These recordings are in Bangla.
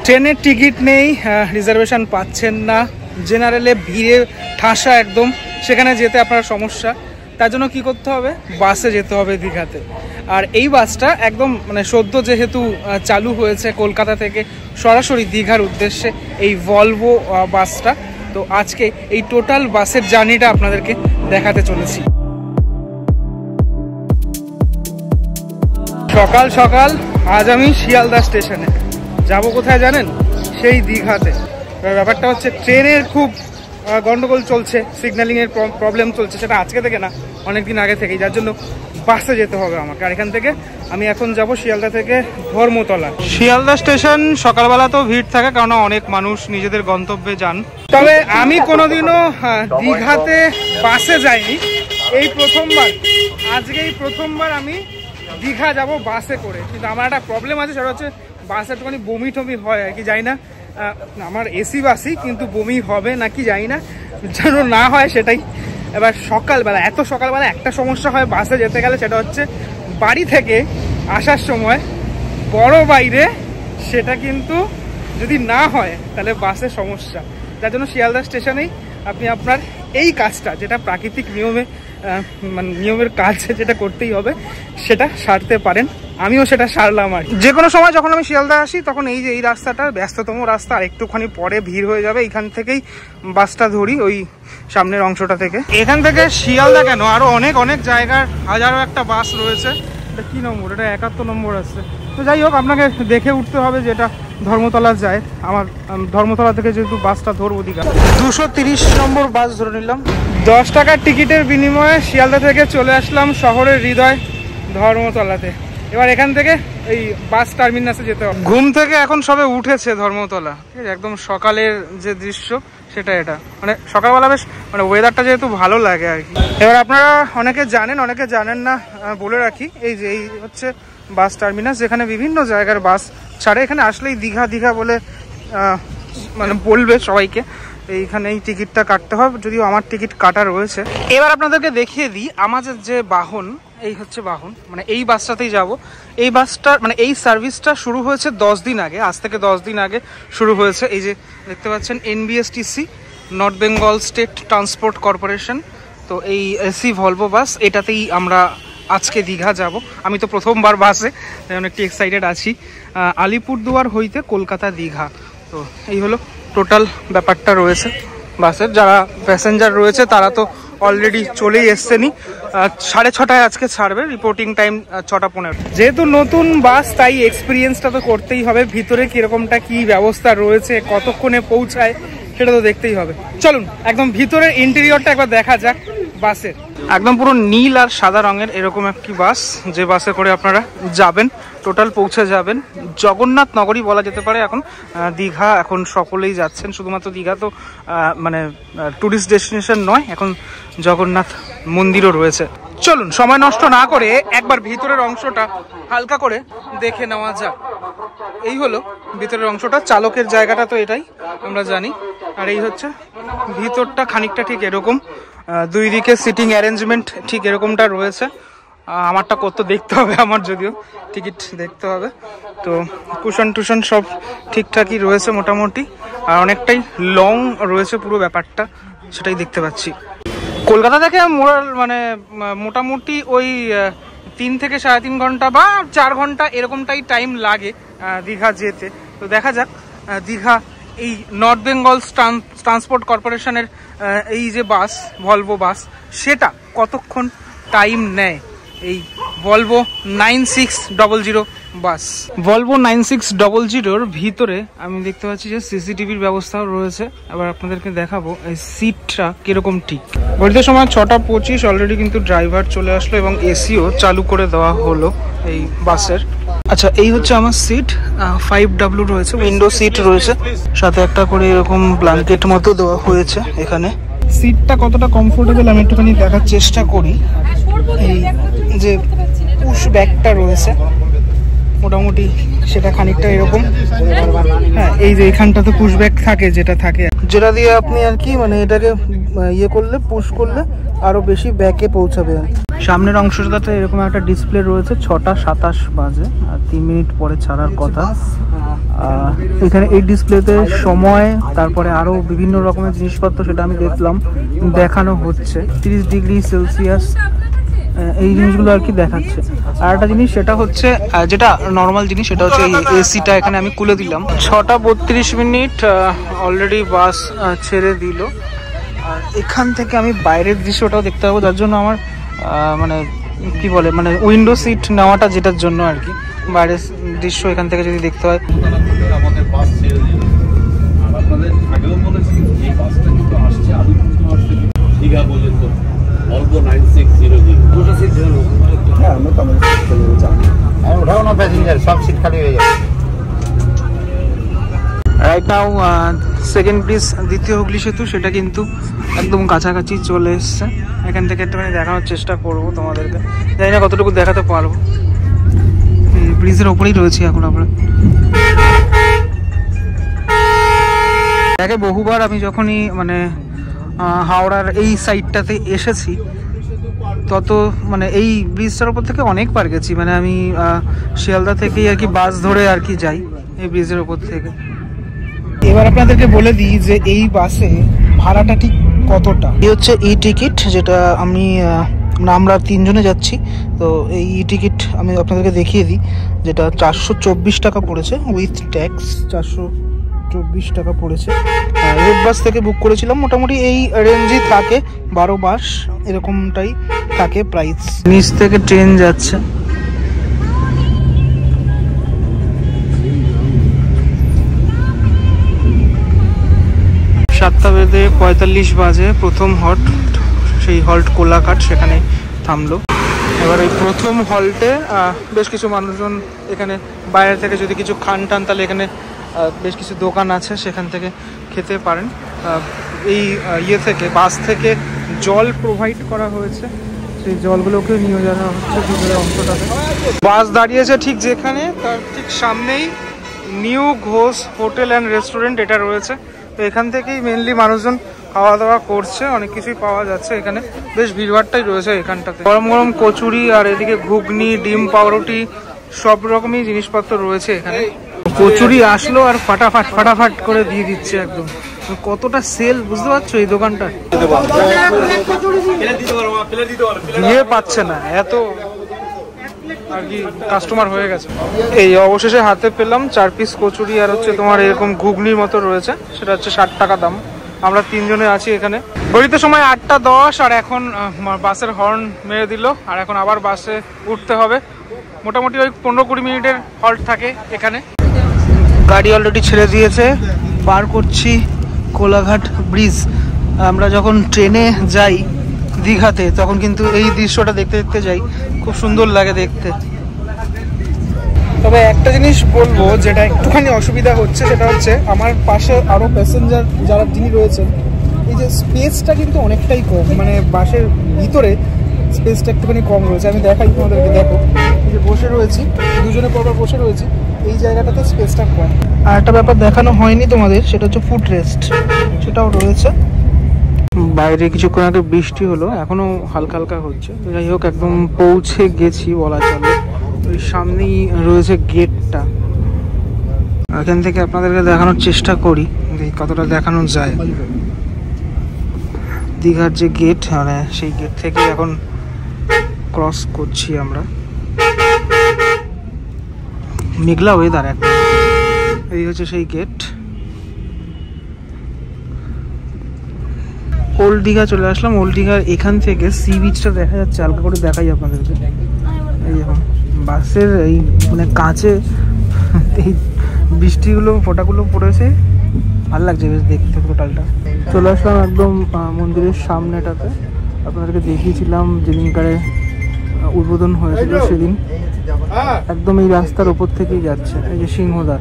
ট্রেনের টিকিট নেই, রিজার্ভেশন পাচ্ছেন না, জেনারেলে ভিড়ে ঠাসা একদম, সেখানে যেতে আপনার সমস্যা। তার জন্য কী করতে হবে, বাসে যেতে হবে দীঘাতে। আর এই বাসটা একদম মানে সদ্য যেহেতু চালু হয়েছে কলকাতা থেকে সরাসরি দীঘার উদ্দেশ্যে এই ভলভো বাসটা, তো আজকে এই টোটাল বাসের জার্নিটা আপনাদেরকে দেখাতে চলেছি। সকাল সকাল আজ আমি শিয়ালদা স্টেশনে যাব, কোথায় জানেন, সেই দীঘাতে। ব্যাপারটা হচ্ছে ট্রেনের খুব গন্ডগোল চলছে, সিগন্যালিংয়ের প্রবলেম চলছে, সেটা আজকে থেকে না অনেকদিন আগে থেকেই, যার জন্য বাসে যেতে হবে আমাকে। আর এখান থেকে আমি এখন যাব শিয়ালদা থেকে ধর্মতলা। শিয়ালদা স্টেশন সকালবেলা তো ভিড় থাকে, কারণ অনেক মানুষ নিজেদের গন্তব্যে যান। তবে আমি কোনোদিনও দীঘাতে বাসে যাইনি, এই প্রথমবার, আজকে এই প্রথমবার আমি দীঘা যাব বাসে করে। কিন্তু আমার একটা প্রবলেম আছে, সেটা হচ্ছে বাসে একটুখানি বমি টমি হয় আর কি, যাই না, আমার এসি বাসই, কিন্তু বমি হবে নাকি জানি না, যেন না হয় সেটাই। এবার সকালবেলা, এত সকালবেলা একটা সমস্যা হয় বাসে যেতে গেলে, সেটা হচ্ছে বাড়ি থেকে আসার সময় বড় বাইরে, সেটা কিন্তু যদি না হয় তাহলে বাসের সমস্যা। তার জন্য শিয়ালদা স্টেশনেই আপনি আপনার এই কাজটা, যেটা প্রাকৃতিক নিয়মে মানে নিয়মের কাজ যেটা করতেই হবে, সেটা সারতে পারেন। আমিও সেটা সারলাম। আর যে কোনো সময় যখন আমি শিয়ালদা আসি, তখন এই যে এই রাস্তাটা ব্যস্ততম রাস্তা, আর একটুখানি পরে ভিড় হয়ে যাবে, এখান থেকেই বাসটা ধরি, ওই সামনের অংশটা থেকে। এখান থেকে শিয়ালদা কেন, আরো অনেক অনেক জায়গার হাজারো একটা বাস রয়েছে। এটা কি নম্বর, এটা 71 নম্বর আছে। তো যাই হোক, আপনাকে দেখে উঠতে হবে যেটা ধর্মতলা যায়। আমার ধর্মতলা থেকে যেহেতু বাসটা ধরবো দীঘা, 230 নম্বর বাস ধরে নিলাম। 10 টাকার টিকিটের বিনিময়ে শিয়ালদা থেকে চলে আসলাম শহরের হৃদয় ধর্মতলাতে। এবার এখান থেকে এই বাস টার্মিনাসে যেতে হবে। ঘুম থেকে এখন সবে উঠেছে ধর্মতলা, ঠিক আছে, একদম সকালের যে দৃশ্য সেটা এটা, মানে সকালবেলা বেশ মানে ওয়েদারটা যেহেতু ভালো লাগে আর কি। এবার আপনারা অনেকে জানেন, অনেকে জানেন না, বলে রাখি, এই যে এই হচ্ছে বাস টার্মিনাস, যেখানে বিভিন্ন জায়গার বাস ছাড়ে। এখানে আসলেই দীঘা দীঘা বলে মানে বলবে সবাইকে। এইখানে এই টিকিটটা কাটতে হবে, যদিও আমার টিকিট কাটা রয়েছে। এবার আপনাদেরকে দেখিয়ে দিই আমাদের যে বাহন, এই হচ্ছে বাহন, মানে এই বাসটাতেই যাব। এই বাসটা মানে এই সার্ভিসটা শুরু হয়েছে 10 দিন আগে, আজ থেকে 10 দিন আগে শুরু হয়েছে। এই যে দেখতে পাচ্ছেন NBSTC, north Bengal state transport corporation. তো এই এসি ভলভো বাস, এটাতেই আমরা আজকে দীঘা যাব। আমি তো প্রথমবার বাসে, অনেকটি এক্সাইটেড আছি। আলিপুরদুয়ার হইতে কলকাতা দীঘা, তো এই হলো টোটাল ব্যাপারটা রয়েছে বাসের। যারা প্যাসেঞ্জার রয়েছে তারা তো অলরেডি চলেই এসছেনি। 6:30 আজকে ছাড়বে, রিপোর্টিং টাইম 6:15। যেহেতু নতুন বাস, তাই এক্সপিরিয়েন্সটা তো করতেই হবে। ভিতরে কিরকমটা কি ব্যবস্থা রয়েছে, কতক্ষণে পৌঁছায়, সেটা তো দেখতেই হবে। চলুন একদম ভিতরের ইন্টেরিয়রটা একবার দেখা যাক বাসের। একদম পুরো নীল আর সাদা রঙের এরকম একটি বাস, যে বাসে করে আপনারা যাবেন, টোটাল পৌঁছে যাবেন জগন্নাথ নগরী বলা যেতে পারে। এখন দীঘা এখন সকলেই যাচ্ছেন, শুধুমাত্র দীঘা তো মানে ট্যুরিস্ট ডেস্টিনেশন নয়, এখন জগন্নাথ মন্দিরও রয়েছে। চলুন সময় নষ্ট না করে একবার ভিতরের অংশটা হালকা করে দেখে নেওয়া যাক। এই হলো ভিতরের অংশটা, চালকের জায়গাটা তো এটাই আমরা জানি। আর এই হচ্ছে ভিতরটা, খানিকটা ঠিক এরকম, দুই দিকে সিটিং অ্যারেঞ্জমেন্ট ঠিক এরকমটা রয়েছে। আমারটা কত দেখতে হবে, আমার যদিও টিকিট দেখতে হবে। তো কুশন টুশন সব ঠিকঠাকই রয়েছে মোটামুটি, আর অনেকটাই লং রয়েছে পুরো ব্যাপারটা, সেটাই দেখতে পাচ্ছি। কলকাতা থেকে মানে মোটামুটি ওই 3 থেকে 3.5 ঘন্টা বা 4 ঘন্টা এরকমটাই টাইম লাগে দীঘা যেতে। তো দেখা যাক দীঘা এই নর্থ বেঙ্গল ট্রান্সপোর্ট কর্পোরেশনের এই যে বাস ভলভো বাস, সেটা কতক্ষণ টাইম নেয়। এই ভলভো 9600 বাস, ভলভো 9600 ভিতরে আমি দেখতে পাচ্ছি যে সিসিটিভির ব্যবস্থাও রয়েছে। এবার আপনাদেরকে দেখাবো এই সিটটা কিরকম। ঠিক ঘড়িতে সময় 6:25, অলরেডি কিন্তু ড্রাইভার চলে আসলো এবং এসিও চালু করে দেওয়া হলো এই বাসের। আচ্ছা, এই হচ্ছে আমার সিট, 5W রয়েছে, উইন্ডো সিট রয়েছে, সাথে একটা করে এরকম ব্ল্যাঙ্কেট মতো দেওয়া হয়েছে। এখানে সিটটা কতটা কমফোর্টেবল আমি একটুখানি দেখার চেষ্টা করি। এই যে পুশ ব্যাগটা রয়েছে মোটামুটি, সেটা খানিকটা এরকম। হ্যাঁ, এই যে এখানটাতে পুশ ব্যাগ থাকে, যেটা দিয়ে আপনি আর কি মানে এটাকে ইয়ে করলে, পুশ করলে আরো বেশি ব্যাকে পৌঁছাবে। সামনের অংশটাতে এরকম একটা ডিসপ্লে রয়েছে, 6:27 বাজে আর 3 মিনিট পরে ছাড়ার কথা। এখানে এই ডিসপ্লেতে সময়, তারপরে আরও বিভিন্ন রকমের জিনিসপত্র সেটা আমি দেখলাম দেখানো হচ্ছে। 30 ডিগ্রি সেলসিয়াস এই জিনিসগুলো আর কি দেখাচ্ছে। আর একটা জিনিস সেটা হচ্ছে, যেটা নর্মাল জিনিস, সেটা হচ্ছে এই এসিটা এখানে আমি খুলে দিলাম। 6:32 অলরেডি বাস ছেড়ে দিল। আর এখান থেকে আমি বাইরের দৃশ্যটাও দেখতে পাবো, যার জন্য আমার মানে কি বলে, মানে উইন্ডো সিট নেওয়াটা যেটার জন্য আর কি, বাইরের দৃশ্য এখান থেকে যদি দেখতে হয়। আমাদের বাস ছেড়ে দিল। আর আপনাদের আগেও বলেছি এই বাসটা কিন্তু আসছে আলিপুরদুয়ার থেকে দীঘা পর্যন্ত, অল্প 9600 দুটো সিট ধরো। হ্যাঁ, আমরা তো আমাদের সিট খালি হয়ে যাবে, আর ওঠাও না প্যাসেঞ্জার, সব সিট খালি হয়ে যাবে। রাইট নাও সেকেন্ড ব্রিজ, দ্বিতীয় হুগলি সেতু, সেটা কিন্তু একদম কাছাকাছি চলে এসছে। এখান থেকে একটুখানি দেখানোর চেষ্টা করবো তোমাদেরকে, জানি না কতটুকু দেখাতে পারবো। ব্রিজের ওপরেই রয়েছি এখন আমরা। আগে বহুবার আমি যখনই মানে হাওড়ার এই সাইডটাতে এসেছি, তত মানে এই ব্রিজটার ওপর থেকে অনেকবার গেছি। মানে আমি শিয়ালদা থেকেই আর কি বাস ধরে আর কি যাই এই ব্রিজের ওপর থেকে। এবার আপনাদেরকে বলে দিই যে এই বাসে ভাড়াটা ঠিক কতটা। এই হচ্ছে ই টিকিট, যেটা আমরা 3 জনে যাচ্ছি। তো এই ই টিকিট আমি আপনাদেরকে দেখিয়ে দিই, যেটা 424 টাকা পড়েছে উইথ ট্যাক্স। 424 টাকা পড়েছে। রেড বাস থেকে বুক করেছিলাম, মোটামুটি এই রেঞ্জই থাকে, 12 মাস এরকমটাই থাকে প্রাইস। নিচ থেকে ট্রেন যাচ্ছে। সাতটা বেজে 45 বাজে প্রথম হল্ট, সেই হল্ট কোলাঘাট, সেখানে থামলো। এবার এই প্রথম হল্টে বেশ কিছু মানুষজন এখানে বাইরে থেকে যদি কিছু খান টান, তাহলে এখানে বেশ কিছু দোকান আছে, সেখান থেকে খেতে পারেন। এই থেকে বাস থেকে জল প্রোভাইড করা হয়েছে, সেই জলগুলোকে নিয়ে যাওয়া হচ্ছে ভিতরে অংশটাতে। বাস দাঁড়িয়েছে ঠিক যেখানে, তার ঠিক সামনেই new Ghosh hotel and restaurant এটা রয়েছে। তো এখান থেকেই মেনলি মানুষজন খাওয়া দাওয়া করছে, অনেক কিছুই পাওয়া যাচ্ছে এখানে, বেশ ভিড়ভাড়টাই রয়েছে এখানটাতে। গরম গরম কচুরি, আর এদিকে ঘুগনি, ডিম পাউরুটি, সব রকমই জিনিসপত্র রয়েছে এখানে। কচুরি আসলো আর ফাটাফাট করে দিয়ে দিচ্ছে একদম। কতটা সেল বুঝতে পারছো এই দোকানটা, দিয়ে পাচ্ছে না, এত আর কি কাস্টমার হয়ে গেছে। এই অবশেষে হাতে পেলাম 4 পিস কচুরি, আর হচ্ছে তোমার এরকম ঘুগনির মতো রয়েছে, সেটা হচ্ছে 60 টাকা দাম। আমরা 3 জনে আছি এখানে। ঘড়িতে সময় 8:10, আর এখন বাসের হর্ন মেরে দিল, আর এখন আবার বাসে উঠতে হবে। মোটামুটি ওই 15-20 মিনিটের হল্ট থাকে এখানে। গাড়ি অলরেডি ছেড়ে দিয়েছে, পার করছি কোলাঘাট ব্রিজ। আমরা যখন ট্রেনে যাই দীঘাতে, তখন কিন্তু এই দৃশ্যটা দেখতে দেখতে যাই, খুব সুন্দর লাগে দেখতে। তবে একটা জিনিস বলবো, যেটা একটুখানি অসুবিধা হচ্ছে, সেটা হচ্ছে আমার পাশে আরও প্যাসেঞ্জার যিনি রয়েছেন, এই যে স্পেসটা কিন্তু অনেকটাই কম, মানে বাসের ভিতরে স্পেসটা একটুখানি কম রয়েছে। আমি দেখাই তোমাদেরকে, দেখো এই যে বসে রয়েছি, 2 জনে পরপর বসে রয়েছি, এই জায়গাটাতে স্পেসটা কম। আর একটা ব্যাপার দেখানো হয়নি তোমাদের, সেটা হচ্ছে ফুট রেস্ট, সেটাও রয়েছে। বাইরে কিছুক্ষণ আগে বৃষ্টি হলো, এখনো হালকা হালকা হচ্ছে। যাই হোক, একদম পৌঁছে গেছি বলা চলে। ওই সামনেই রয়েছে গেটটা, এখান থেকে আপনাদেরকে দেখানোর চেষ্টা করি, কতটা দেখানো যায়। দীঘার যে গেট, মানে সেই গেট থেকে এখন ক্রস করছি আমরা। মেঘলা ওয়েদার এখন। এই হচ্ছে সেই গেট। ওল্ড দীঘা চলে আসলাম। ওল্ড দীঘার এখান থেকে সি বিচটা দেখা যাচ্ছে, হালকা করে দেখাই আপনাদেরকে। এই দেখুন বাসের এই মানে কাঁচে এই বৃষ্টিগুলো, ফোঁটাগুলো পড়েছে, ভালো লাগছে বেশ দেখতে টোটালটা। চলে আসলাম একদম মন্দিরের সামনেটাতে। আপনাদেরকে দেখিয়েছিলাম যেদিনকারে উদ্বোধন হয়েছিল সেদিন। একদম এই রাস্তার ওপর থেকেই যাচ্ছে, এই যে সিংহদ্বার।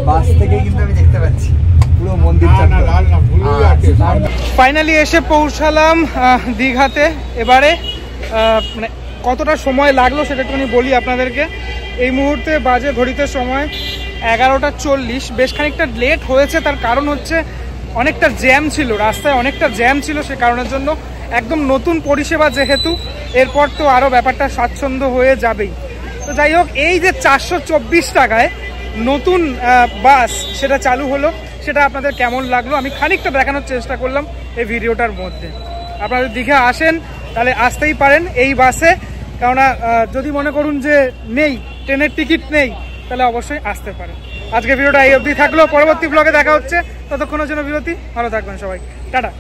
বাস থেকেই কিন্তু আমি দেখতে পাচ্ছি পুরো মন্দিরটা। ফাইনালি এসে পৌঁছালাম দীঘাতে। এবারে মানে কতটা সময় লাগলো সেটা একটুখানি বলি আপনাদেরকে। এই মুহূর্তে বাজে ঘড়িতে সময় 11:40। বেশ খানিকটা লেট হয়েছে, তার কারণ হচ্ছে অনেকটা জ্যাম ছিল রাস্তায়, অনেকটা জ্যাম ছিল। সে কারণের জন্য একদম নতুন পরিষেবা যেহেতু, এরপর তো আরও ব্যাপারটা স্বাচ্ছন্দ্য হয়ে যাবেই। তো যাই হোক, এই যে 424 টাকায় নতুন বাস সেটা চালু হলো, সেটা আপনাদের কেমন লাগলো আমি খানিকটা দেখানোর চেষ্টা করলাম এই ভিডিওটার মধ্যে। আপনারা যদি দীঘা আসেন তাহলে আসতেই পারেন এই বাসে, কেননা যদি মনে করুন যে নেই, ট্রেনের টিকিট নেই, তাহলে অবশ্যই আসতে পারেন। আজকে ভিডিওটা এই অবধি থাকলো, পরবর্তী ব্লগে দেখা হচ্ছে, ততক্ষণের জন্য বিরতি। ভালো থাকবেন সবাই, টাটা।